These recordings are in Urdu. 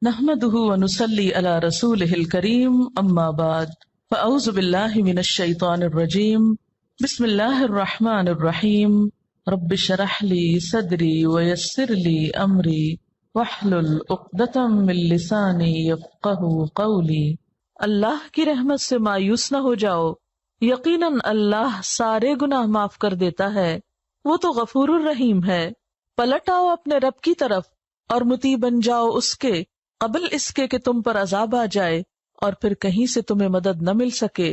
نحمده ونصلي على رسوله الكريم اما بعد فاعوذ بالله من الشيطان الرجيم بسم الله الرحمن الرحيم رب اشرح لي صدري ويسر لي امري واحلل عقدة من لساني يفقهوا قولي۔ اللہ کی رحمت سے مایوس نہ ہو جاؤ، یقیناً اللہ سارے گناہ معاف کر دیتا ہے، وہ تو غفور الرحیم ہے۔ پلٹ آؤ اپنے رب کی طرف اور مطیع بن جاؤ اس کے، قبل اس کے کہ تم پر عذاب آ جائے اور پھر کہیں سے تمہیں مدد نہ مل سکے،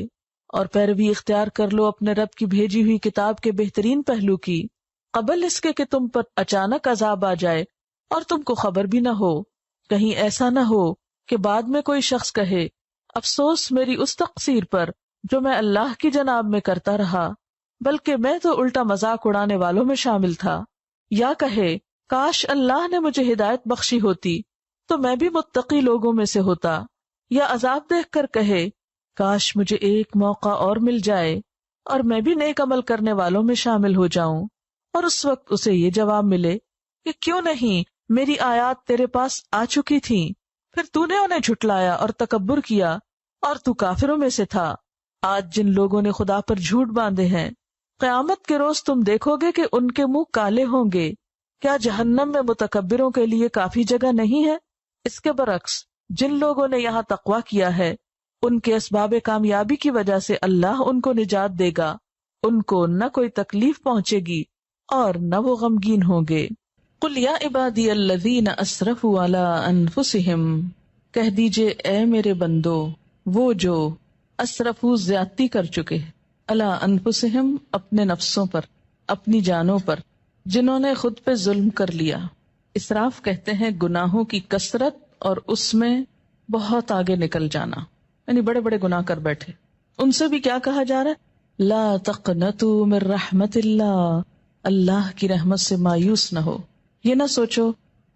اور پیروی اختیار کر لو اپنے رب کی بھیجی ہوئی کتاب کے بہترین پہلو کی، قبل اس کے کہ تم پر اچانک عذاب آ جائے اور تم کو خبر بھی نہ ہو۔ کہیں ایسا نہ ہو کہ بعد میں کوئی شخص کہے افسوس میری اس تقصیر پر جو میں اللہ کی جناب میں کرتا رہا، بلکہ میں تو الٹا مذاق اڑانے والوں میں شامل تھا، یا کہے کاش اللہ نے مجھے ہدایت بخشی ہوتی تو میں بھی متقی لوگوں میں سے ہوتا، یا عذاب دیکھ کر کہے کاش مجھے ایک موقع اور مل جائے اور میں بھی نیک عمل کرنے والوں میں شامل ہو جاؤں، اور اس وقت اسے یہ جواب ملے کہ کیوں نہیں، میری آیات تیرے پاس آ چکی تھیں، پھر تو نے انہیں جھٹلایا اور تکبر کیا اور تو کافروں میں سے تھا۔ آج جن لوگوں نے خدا پر جھوٹ باندھے ہیں، قیامت کے روز تم دیکھو گے کہ ان کے منہ کالے ہوں گے۔ کیا جہنم میں متکبروں کے لیے کافی جگہ نہیں ہے؟ اس کے برعکس جن لوگوں نے یہاں تقویٰ کیا ہے، ان کے اسباب کامیابی کی وجہ سے اللہ ان کو نجات دے گا، ان کو نہ کوئی تکلیف پہنچے گی اور نہ وہ غمگین ہوں گے۔ قل یا عبادی الذین اسرفوا علی انفسہم، کہہ دیجئے اے میرے بندو، وہ جو اسرفوا زیادتی کر چکے، علی انفسہم اپنے نفسوں پر، اپنی جانوں پر، جنہوں نے خود پہ ظلم کر لیا۔ اسراف کہتے ہیں گناہوں کی کثرت اور اس میں بہت آگے نکل جانا، یعنی بڑے بڑے گناہ کر بیٹھے۔ ان سے بھی کیا کہا جا رہا ہے؟ لا تقنطوا من رحمت اللہ، اللہ کی رحمت سے مایوس نہ ہو۔ یہ نہ سوچو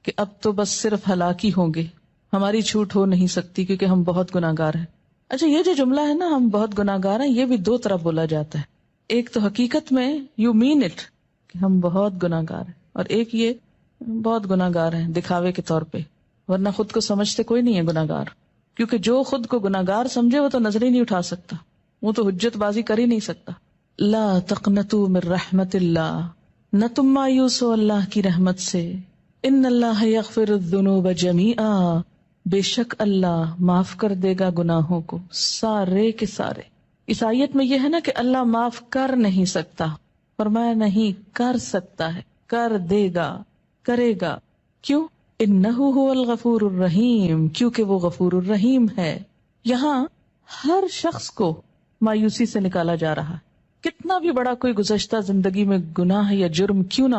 کہ اب تو بس صرف ہلاکی ہوں گے، ہماری چھوٹ ہو نہیں سکتی کیونکہ ہم بہت گناہ گار ہیں۔ اچھا، یہ جو جملہ ہے نا، ہم بہت گناہ گار ہیں، یہ بھی دو طرح بولا جاتا ہے۔ ایک تو حقیقت میں یو مین اٹ کہ ہم بہت گناہ گار ہیں، اور ایک یہ بہت گناہ گار ہیں دکھاوے کے طور پہ، ورنہ خود کو سمجھتے کوئی نہیں ہے گناہ گار، کیونکہ جو خود کو گناہ گار سمجھے وہ تو نظر ہی نہیں اٹھا سکتا، وہ تو حجت بازی کر ہی نہیں سکتا۔ لا تقنطوا من رحمت اللہ، نہ تم مایوس ہو اللہ کی رحمت سے۔ ان اللہ یغفر الذنوب جمیعا، بے شک اللہ معاف کر دے گا گناہوں کو سارے کے سارے۔ اس آیت میں یہ ہے نا کہ اللہ معاف کر نہیں سکتا، فرمایا نہیں کر سکتا ہے، کر دے گا، کرے گا۔ کیوں؟ انہ هو الغفور الرحیم، کیونکہ وہ غفور الرحیم ہے۔ یہاں ہر شخص کو مایوسی سے نکالا جا رہا ہے، کتنا بھی بڑا کوئی گزشتہ زندگی میں گناہ یا جرم کیوں نہ